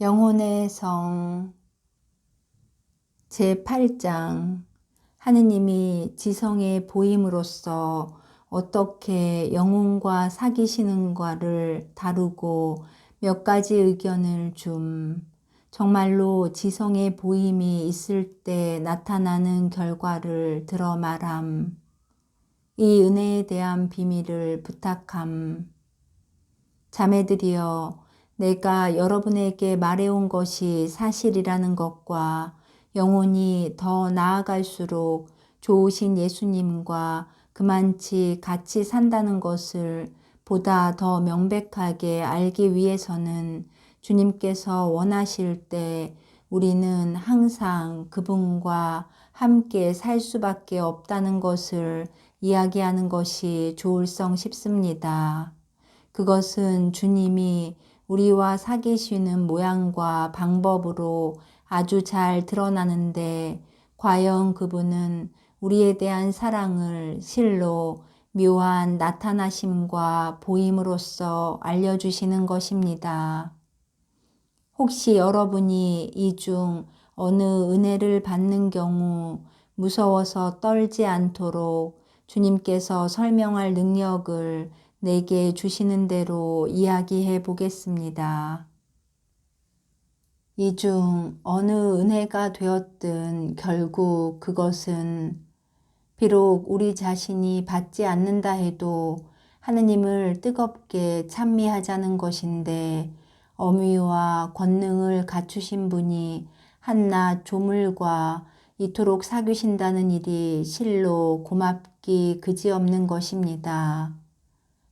영혼의 성 제8장. 하느님이 지성에 보임으로써 어떻게 영혼과 사귀시는가를 다루고 몇 가지 의견을 정말로 지성의 보임이 있을 때 나타나는 결과를 들어 말함. 이 은혜에 대한 비밀을 부탁함. 자매들이여, 내가 여러분에게 말해온 것이 사실이라는 것과 영혼이 더 나아갈수록 좋으신 예수님과 그만치 같이 산다는 것을 보다 더 명백하게 알기 위해서는 주님께서 원하실 때 우리는 항상 그분과 함께 살 수밖에 없다는 것을 이야기하는 것이 좋을성 싶습니다. 그것은 주님이 우리와 사귀시는 모양과 방법으로 아주 잘 드러나는데, 과연 그분은 우리에 대한 사랑을 실로 묘한 나타나심과 보임으로써 알려주시는 것입니다. 혹시 여러분이 이 중 어느 은혜를 받는 경우 무서워서 떨지 않도록 주님께서 설명할 능력을 내게 주시는 대로 이야기해 보겠습니다. 이 중 어느 은혜가 되었든 결국 그것은 비록 우리 자신이 받지 않는다 해도 하느님을 뜨겁게 찬미하자는 것인데, 엄위와 권능을 갖추신 분이 한낱 조물과 이토록 사귀신다는 일이 실로 고맙기 그지없는 것입니다.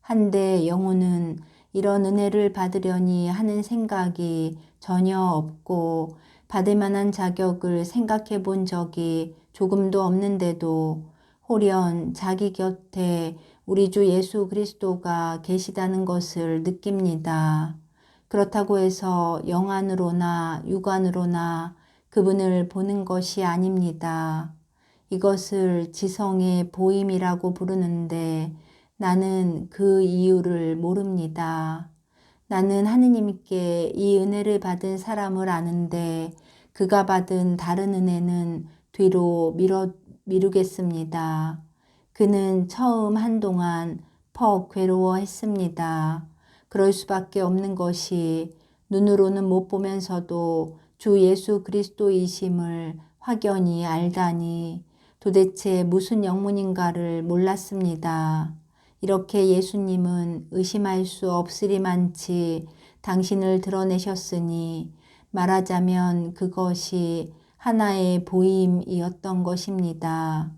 한데 영혼은 이런 은혜를 받으려니 하는 생각이 전혀 없고 받을 만한 자격을 생각해 본 적이 조금도 없는데도 홀연 자기 곁에 우리 주 예수 그리스도가 계시다는 것을 느낍니다. 그렇다고 해서 영안으로나 육안으로나 그분을 보는 것이 아닙니다. 이것을 지성의 보임이라고 부르는데 나는 그 이유를 모릅니다. 나는 하느님께 이 은혜를 받은 사람을 아는데 그가 받은 다른 은혜는 뒤로 미루겠습니다. 그는 처음 한동안 퍽 괴로워했습니다. 그럴 수밖에 없는 것이 눈으로는 못 보면서도 주 예수 그리스도이심을 확연히 알다니 도대체 무슨 영문인가를 몰랐습니다. 이렇게 예수님은 의심할 수 없으리만치 당신을 드러내셨으니 말하자면 그것이 하나의 보임이었던 것입니다.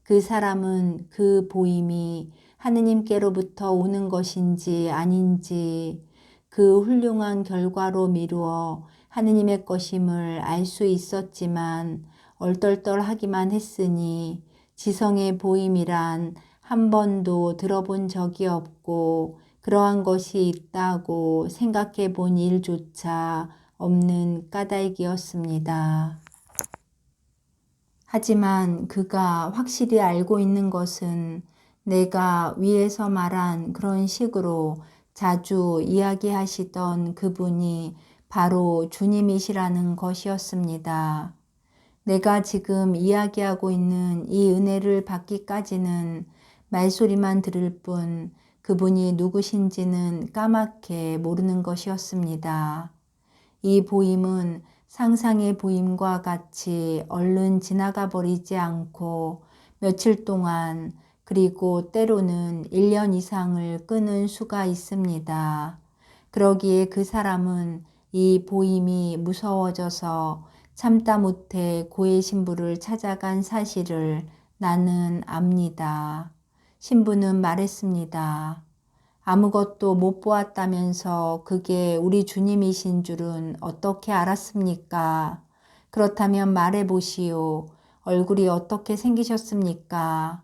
그 사람은 그 보임이 하느님께로부터 오는 것인지 아닌지 그 훌륭한 결과로 미루어 하느님의 것임을 알 수 있었지만 얼떨떨하기만 했으니 지성의 보임이란 한 번도 들어본 적이 없고 그러한 것이 있다고 생각해 본 일조차 없는 까닭이었습니다. 하지만 그가 확실히 알고 있는 것은 내가 위에서 말한 그런 식으로 자주 이야기하시던 그분이 바로 주님이시라는 것이었습니다. 내가 지금 이야기하고 있는 이 은혜를 받기까지는 말소리만 들을 뿐 그분이 누구신지는 까맣게 모르는 것이었습니다. 이 보임은 상상의 보임과 같이 얼른 지나가 버리지 않고 며칠 동안, 그리고 때로는 1년 이상을 끄는 수가 있습니다. 그러기에 그 사람은 이 보임이 무서워져서 참다 못해 고해 신부를 찾아간 사실을 나는 압니다. 신부는 말했습니다. 아무것도 못 보았다면서 그게 우리 주님이신 줄은 어떻게 알았습니까? 그렇다면 말해보시오. 얼굴이 어떻게 생기셨습니까?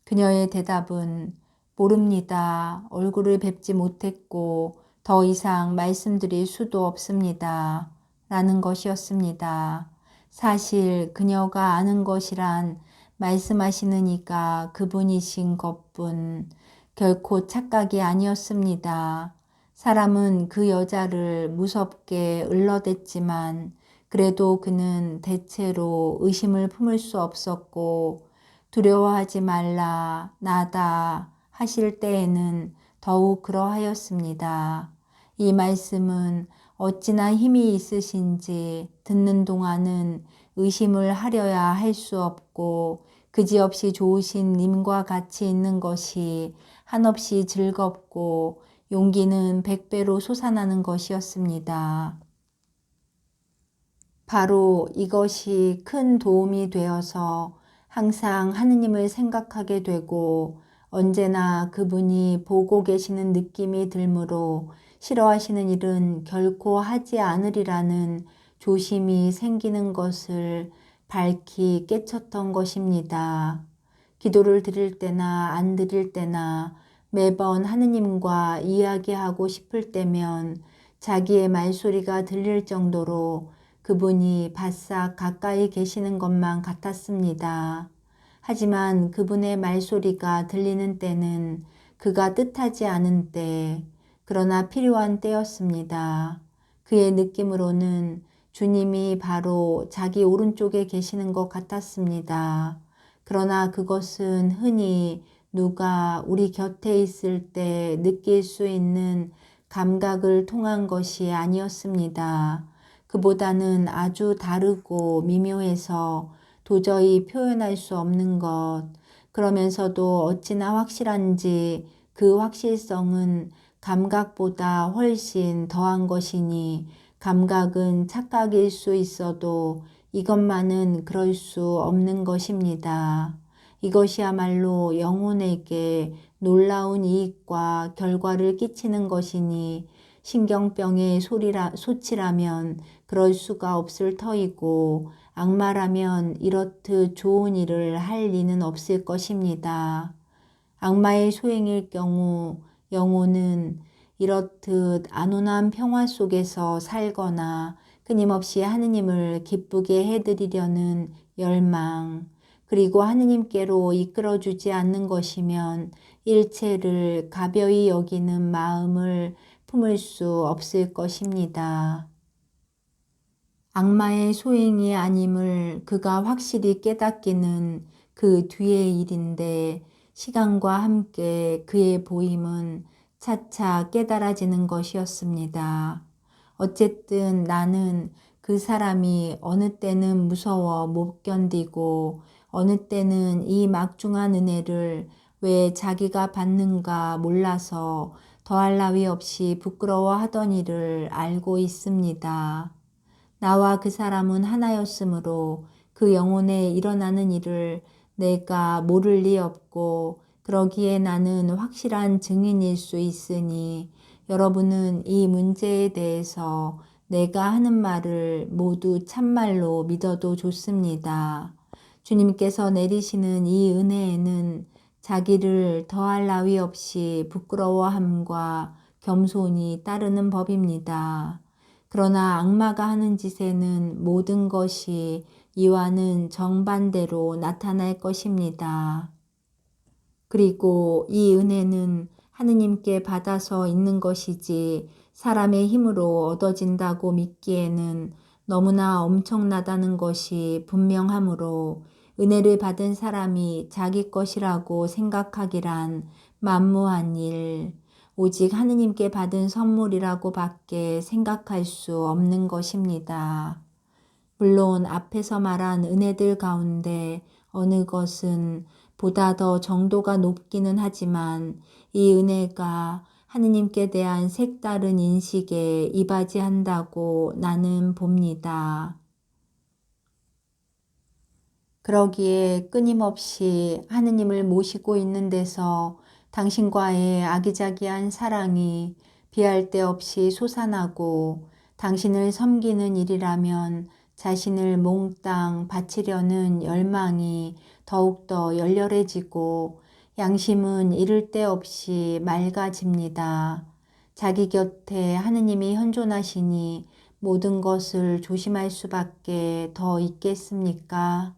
그녀의 대답은 모릅니다. 얼굴을 뵙지 못했고 더 이상 말씀드릴 수도 없습니다. 라는 것이었습니다. 사실 그녀가 아는 것이란 말씀하시는 이가 그분이신 것뿐 결코 착각이 아니었습니다. 사람은 그 여자를 무섭게 을러댔지만 그래도 그는 대체로 의심을 품을 수 없었고 두려워하지 말라 나다 하실 때에는 더욱 그러하였습니다. 이 말씀은 어찌나 힘이 있으신지 듣는 동안은 의심을 하려야 할 수 없고 그지없이 좋으신 님과 같이 있는 것이 한없이 즐겁고 용기는 100배로 솟아나는 것이었습니다. 바로 이것이 큰 도움이 되어서 항상 하느님을 생각하게 되고 언제나 그분이 보고 계시는 느낌이 들므로 싫어하시는 일은 결코 하지 않으리라는 조심이 생기는 것을 밝히 깨쳤던 것입니다. 기도를 드릴 때나 안 드릴 때나 매번 하느님과 이야기하고 싶을 때면 자기의 말소리가 들릴 정도로 그분이 바싹 가까이 계시는 것만 같았습니다. 하지만 그분의 말소리가 들리는 때는 그가 뜻하지 않은 때, 그러나 필요한 때였습니다. 그의 느낌으로는 주님이 바로 자기 오른쪽에 계시는 것 같았습니다. 그러나 그것은 흔히 누가 우리 곁에 있을 때 느낄 수 있는 감각을 통한 것이 아니었습니다. 그보다는 아주 다르고 미묘해서 도저히 표현할 수 없는 것, 그러면서도 어찌나 확실한지 그 확실성은 감각보다 훨씬 더한 것이니 감각은 착각일 수 있어도 이것만은 그럴 수 없는 것입니다. 이것이야말로 영혼에게 놀라운 이익과 결과를 끼치는 것이니 신경병의 소치라면 그럴 수가 없을 터이고 악마라면 이렇듯 좋은 일을 할 리는 없을 것입니다. 악마의 소행일 경우 영혼은 이렇듯 안온한 평화 속에서 살거나 끊임없이 하느님을 기쁘게 해드리려는 열망, 그리고 하느님께로 이끌어주지 않는 것이면 일체를 가벼이 여기는 마음을 품을 수 없을 것입니다. 악마의 소행이 아님을 그가 확실히 깨닫기는 그 뒤의 일인데 시간과 함께 그의 보임은 차차 깨달아지는 것이었습니다. 어쨌든 나는 그 사람이 어느 때는 무서워 못 견디고 어느 때는 이 막중한 은혜를 왜 자기가 받는가 몰라서 더할 나위 없이 부끄러워하던 일을 알고 있습니다. 나와 그 사람은 하나였으므로 그 영혼에 일어나는 일을 내가 모를 리 없고 그러기에 나는 확실한 증인일 수 있으니 여러분은 이 문제에 대해서 내가 하는 말을 모두 참말로 믿어도 좋습니다. 주님께서 내리시는 이 은혜에는 자기를 더할 나위 없이 부끄러워함과 겸손이 따르는 법입니다. 그러나 악마가 하는 짓에는 모든 것이 이와는 정반대로 나타날 것입니다. 그리고 이 은혜는 하느님께 받아서 있는 것이지 사람의 힘으로 얻어진다고 믿기에는 너무나 엄청나다는 것이 분명하므로 은혜를 받은 사람이 자기 것이라고 생각하기란 만무한 일, 오직 하느님께 받은 선물이라고 밖에 생각할 수 없는 것입니다. 물론 앞에서 말한 은혜들 가운데 어느 것은 보다 더 정도가 높기는 하지만 이 은혜가 하느님께 대한 색다른 인식에 이바지한다고 나는 봅니다. 그러기에 끊임없이 하느님을 모시고 있는 데서 당신과의 아기자기한 사랑이 비할 데 없이 솟아나고 당신을 섬기는 일이라면 자신을 몽땅 바치려는 열망이 더욱더 열렬해지고 양심은 이를 데 없이 맑아집니다. 자기 곁에 하느님이 현존하시니 모든 것을 조심할 수밖에 더 있겠습니까?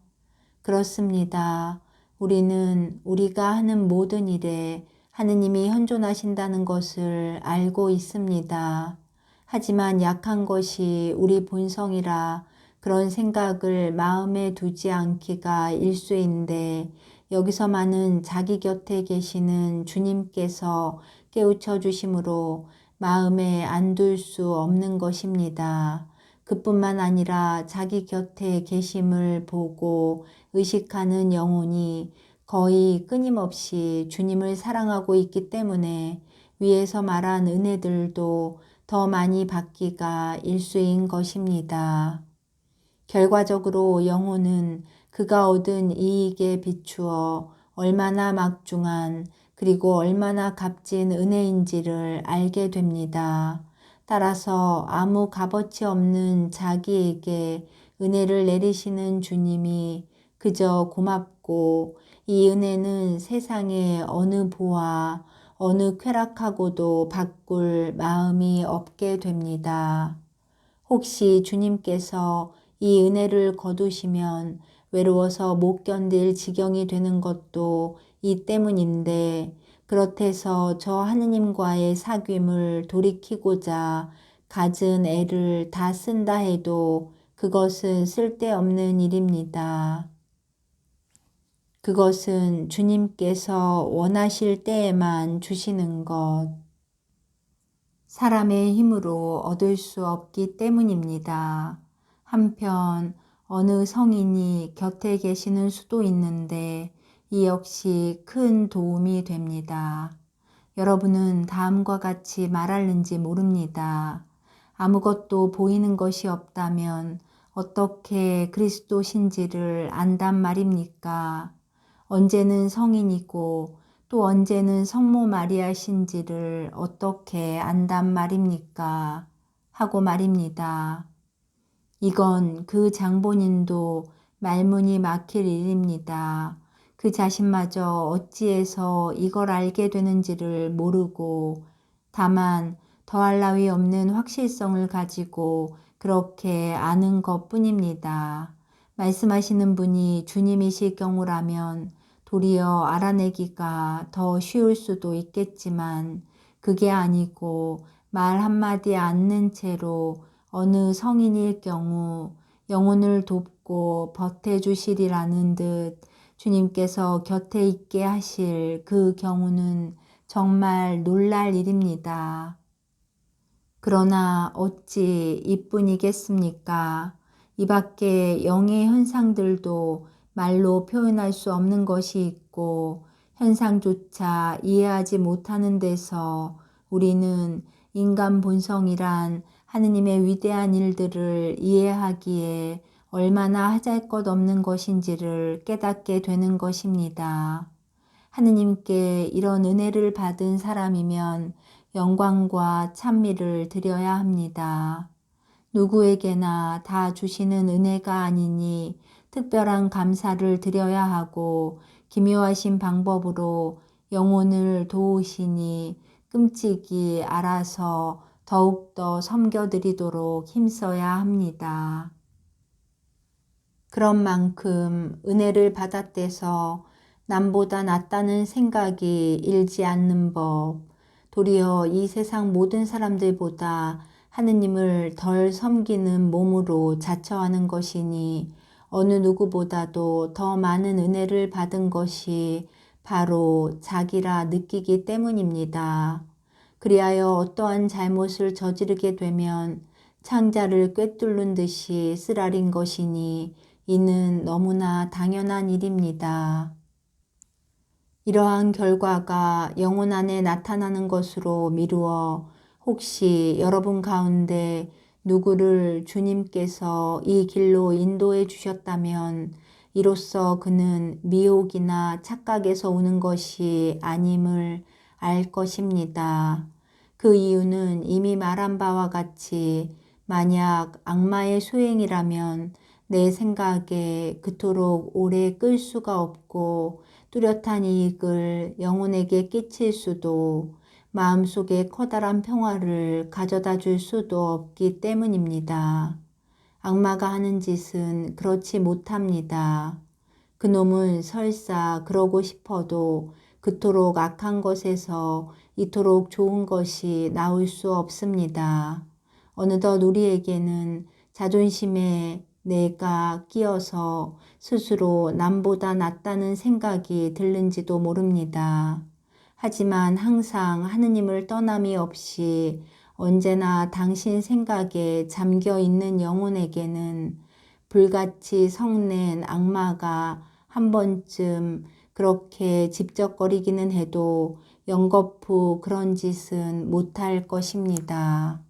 그렇습니다. 우리는 우리가 하는 모든 일에 하느님이 현존하신다는 것을 알고 있습니다. 하지만 약한 것이 우리 본성이라 그런 생각을 마음에 두지 않기가 일쑤인데 여기서만은 자기 곁에 계시는 주님께서 깨우쳐 주심으로 마음에 안 둘 수 없는 것입니다. 그뿐만 아니라 자기 곁에 계심을 보고 의식하는 영혼이 거의 끊임없이 주님을 사랑하고 있기 때문에 위에서 말한 은혜들도 더 많이 받기가 일쑤인 것입니다. 결과적으로 영혼은 그가 얻은 이익에 비추어 얼마나 막중한 그리고 얼마나 값진 은혜인지를 알게 됩니다. 따라서 아무 값어치 없는 자기에게 은혜를 내리시는 주님이 그저 고맙고 이 은혜는 세상의 어느 보화, 어느 쾌락하고도 바꿀 마음이 없게 됩니다. 혹시 주님께서 이 은혜를 거두시면 외로워서 못 견딜 지경이 되는 것도 이 때문인데 그렇대서 저 하느님과의 사귐을 돌이키고자 갖은 애를 다 쓴다 해도 그것은 쓸데없는 일입니다. 그것은 주님께서 원하실 때에만 주시는 것, 사람의 힘으로 얻을 수 없기 때문입니다. 한편 어느 성인이 곁에 계시는 수도 있는데 이 역시 큰 도움이 됩니다. 여러분은 다음과 같이 말할는지 모릅니다. 아무것도 보이는 것이 없다면 어떻게 그리스도신지를 안단 말입니까? 언제는 성인이고 또 언제는 성모 마리아신지를 어떻게 안단 말입니까? 하고 말입니다. 이건 그 장본인도 말문이 막힐 일입니다. 그 자신마저 어찌해서 이걸 알게 되는지를 모르고 다만 더할 나위 없는 확실성을 가지고 그렇게 아는 것뿐입니다. 말씀하시는 분이 주님이실 경우라면 도리어 알아내기가 더 쉬울 수도 있겠지만 그게 아니고 말 한마디 않는 채로 어느 성인일 경우 영혼을 돕고 보태주시리라는 듯 주님께서 곁에 있게 하실 그 경우는 정말 놀랄 일입니다. 그러나 어찌 이뿐이겠습니까? 이 밖에 영의 현상들도 말로 표현할 수 없는 것이 있고 현상조차 이해하지 못하는 데서 우리는 인간 본성이란 하느님의 위대한 일들을 이해하기에 얼마나 하잘것없는 것인지를 깨닫게 되는 것입니다. 하느님께 이런 은혜를 받은 사람이면 영광과 찬미를 드려야 합니다. 누구에게나 다 주시는 은혜가 아니니 특별한 감사를 드려야 하고 기묘하신 방법으로 영혼을 도우시니 끔찍이 알아서 더욱더 섬겨드리도록 힘써야 합니다. 그런 만큼 은혜를 받았대서 남보다 낫다는 생각이 일지 않는 법, 도리어 이 세상 모든 사람들보다 하느님을 덜 섬기는 몸으로 자처하는 것이니 어느 누구보다도 더 많은 은혜를 받은 것이 바로 자기라 느끼기 때문입니다. 그리하여 어떠한 잘못을 저지르게 되면 창자를 꿰뚫는 듯이 쓰라린 것이니 이는 너무나 당연한 일입니다. 이러한 결과가 영혼 안에 나타나는 것으로 미루어 혹시 여러분 가운데 누구를 주님께서 이 길로 인도해 주셨다면 이로써 그는 미혹이나 착각에서 오는 것이 아님을 알 것입니다. 그 이유는 이미 말한 바와 같이 만약 악마의 소행이라면 내 생각에 그토록 오래 끌 수가 없고 뚜렷한 이익을 영혼에게 끼칠 수도 마음속에 커다란 평화를 가져다 줄 수도 없기 때문입니다. 악마가 하는 짓은 그렇지 못합니다. 그놈은 설사 그러고 싶어도 그토록 악한 것에서 이토록 좋은 것이 나올 수 없습니다. 어느덧 우리에게는 자존심에 내가 끼어서 스스로 남보다 낫다는 생각이 들는지도 모릅니다. 하지만 항상 하느님을 떠남이 없이 언제나 당신 생각에 잠겨 있는 영혼에게는 불같이 성낸 악마가 한 번쯤 그렇게 집적거리기는 해도 영거푸 그런 짓은 못할 것입니다.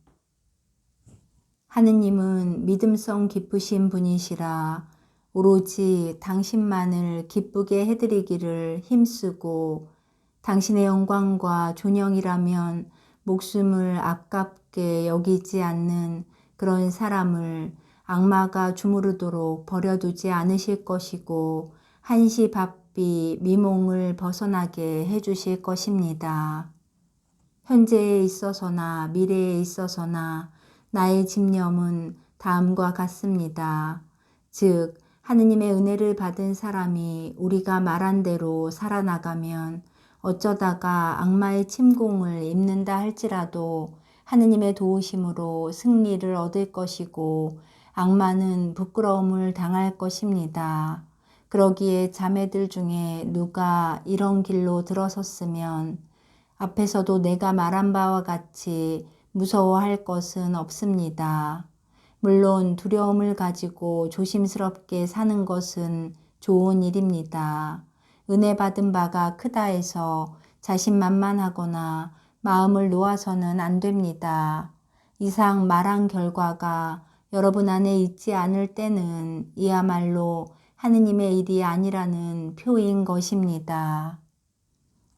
하느님은 믿음성 깊으신 분이시라 오로지 당신만을 기쁘게 해드리기를 힘쓰고 당신의 영광과 존영이라면 목숨을 아깝게 여기지 않는 그런 사람을 악마가 주무르도록 버려두지 않으실 것이고 한시 바삐 미몽을 벗어나게 해주실 것입니다. 현재에 있어서나 미래에 있어서나 나의 집념은 다음과 같습니다. 즉 하느님의 은혜를 받은 사람이 우리가 말한 대로 살아나가면 어쩌다가 악마의 침공을 입는다 할지라도 하느님의 도우심으로 승리를 얻을 것이고 악마는 부끄러움을 당할 것입니다. 그러기에 자매들 중에 누가 이런 길로 들어섰으면 앞에서도 내가 말한 바와 같이 무서워할 것은 없습니다. 물론 두려움을 가지고 조심스럽게 사는 것은 좋은 일입니다. 은혜 받은 바가 크다 해서 자신만만하거나 마음을 놓아서는 안 됩니다. 이상 말한 결과가 여러분 안에 있지 않을 때는 이야말로 하느님의 일이 아니라는 표인 것입니다.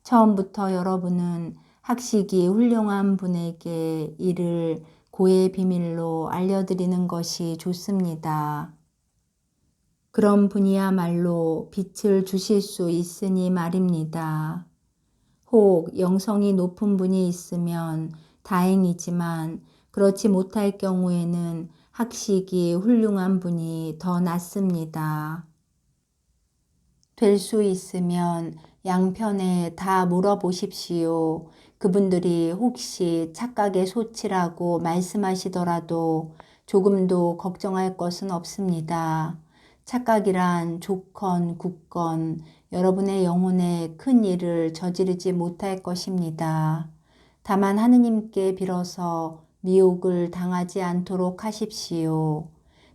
처음부터 여러분은 학식이 훌륭한 분에게 이를 고의 비밀로 알려드리는 것이 좋습니다. 그런 분이야말로 빛을 주실 수 있으니 말입니다. 혹 영성이 높은 분이 있으면 다행이지만 그렇지 못할 경우에는 학식이 훌륭한 분이 더 낫습니다. 될 수 있으면 양편에 다 물어보십시오. 그분들이 혹시 착각의 소치라고 말씀하시더라도 조금도 걱정할 것은 없습니다. 착각이란 좋건 굳건 여러분의 영혼에 큰 일을 저지르지 못할 것입니다. 다만 하느님께 빌어서 미혹을 당하지 않도록 하십시오.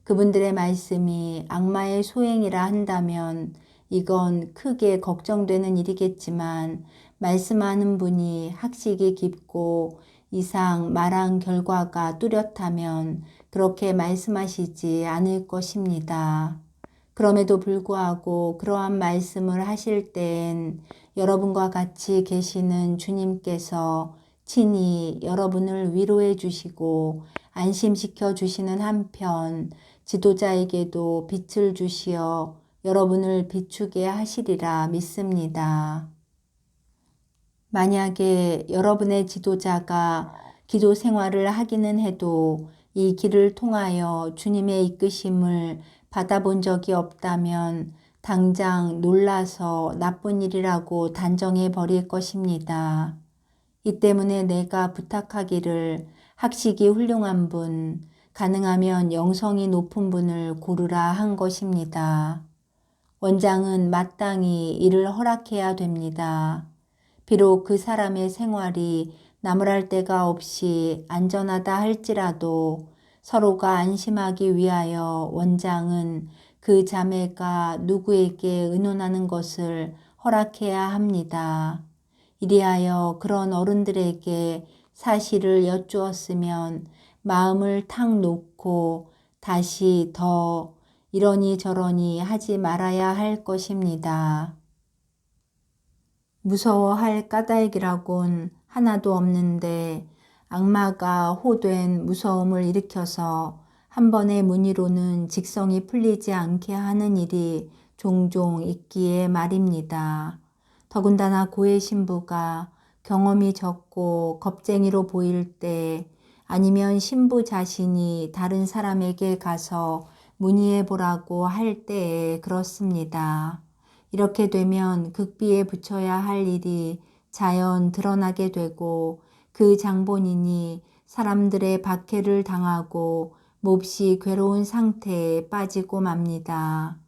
그분들의 말씀이 악마의 소행이라 한다면 이건 크게 걱정되는 일이겠지만 말씀하는 분이 학식이 깊고 이상 말한 결과가 뚜렷하면 그렇게 말씀하시지 않을 것입니다. 그럼에도 불구하고 그러한 말씀을 하실 때엔 여러분과 같이 계시는 주님께서 친히 여러분을 위로해 주시고 안심시켜 주시는 한편 지도자에게도 빛을 주시어 여러분을 비추게 하시리라 믿습니다. 만약에 여러분의 지도자가 기도 생활을 하기는 해도 이 길을 통하여 주님의 이끄심을 받아본 적이 없다면 당장 놀라서 나쁜 일이라고 단정해 버릴 것입니다. 이 때문에 내가 부탁하기를 학식이 훌륭한 분, 가능하면 영성이 높은 분을 고르라 한 것입니다. 원장은 마땅히 이를 허락해야 됩니다. 비록 그 사람의 생활이 나무랄 데가 없이 안전하다 할지라도 서로가 안심하기 위하여 원장은 그 자매가 누구에게 의논하는 것을 허락해야 합니다. 이리하여 그런 어른들에게 사실을 여쭈었으면 마음을 탁 놓고 다시 더 이러니 저러니 하지 말아야 할 것입니다. 무서워할 까닭이라곤 하나도 없는데 악마가 호된 무서움을 일으켜서 한 번의 문의로는 직성이 풀리지 않게 하는 일이 종종 있기에 말입니다. 더군다나 고의 신부가 경험이 적고 겁쟁이로 보일 때 아니면 신부 자신이 다른 사람에게 가서 문의해 보라고 할 때에 그렇습니다. 이렇게 되면 극비에 붙여야 할 일이 자연 드러나게 되고 그 장본인이 사람들의 박해를 당하고 몹시 괴로운 상태에 빠지고 맙니다.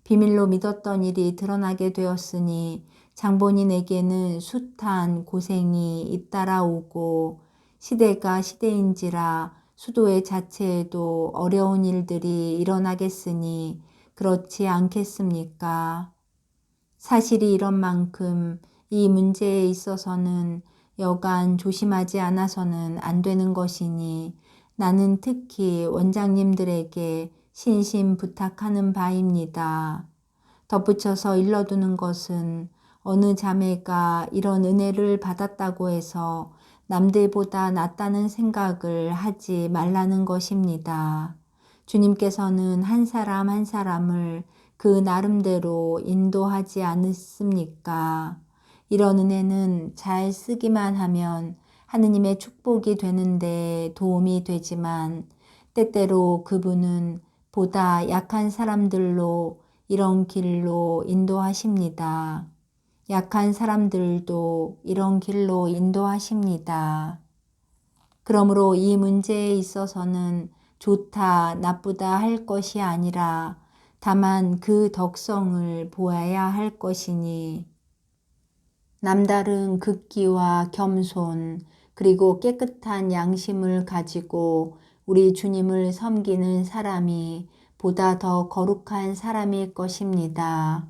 비밀로 믿었던 일이 드러나게 되었으니 장본인에게는 숱한 고생이 잇따라오고 시대가 시대인지라 수도의 자체에도 어려운 일들이 일어나겠으니 그렇지 않겠습니까? 사실이 이런 만큼 이 문제에 있어서는 여간 조심하지 않아서는 안 되는 것이니 나는 특히 원장님들에게 신심 부탁하는 바입니다. 덧붙여서 일러두는 것은 어느 자매가 이런 은혜를 받았다고 해서 남들보다 낫다는 생각을 하지 말라는 것입니다. 주님께서는 한 사람 한 사람을 그 나름대로 인도하지 않습니까? 이런 은혜는 잘 쓰기만 하면 하느님의 축복이 되는데 도움이 되지만 때때로 그분은 보다 약한 사람들로 이런 길로 인도하십니다. 약한 사람들도 이런 길로 인도하십니다. 그러므로 이 문제에 있어서는 좋다, 나쁘다 할 것이 아니라 다만 그 덕성을 보아야 할 것이니 남다른 극기와 겸손 그리고 깨끗한 양심을 가지고 우리 주님을 섬기는 사람이 보다 더 거룩한 사람일 것입니다.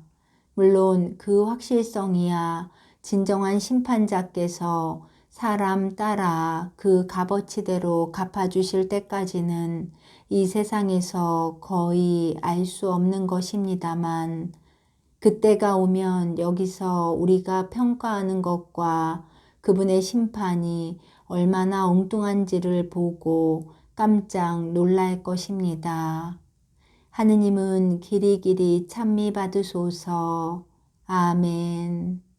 물론 그 확실성이야 진정한 심판자께서 사람 따라 그 값어치대로 갚아주실 때까지는 이 세상에서 거의 알 수 없는 것입니다만 그때가 오면 여기서 우리가 평가하는 것과 그분의 심판이 얼마나 엉뚱한지를 보고 깜짝 놀랄 것입니다. 하느님은 길이길이 찬미 받으소서. 아멘.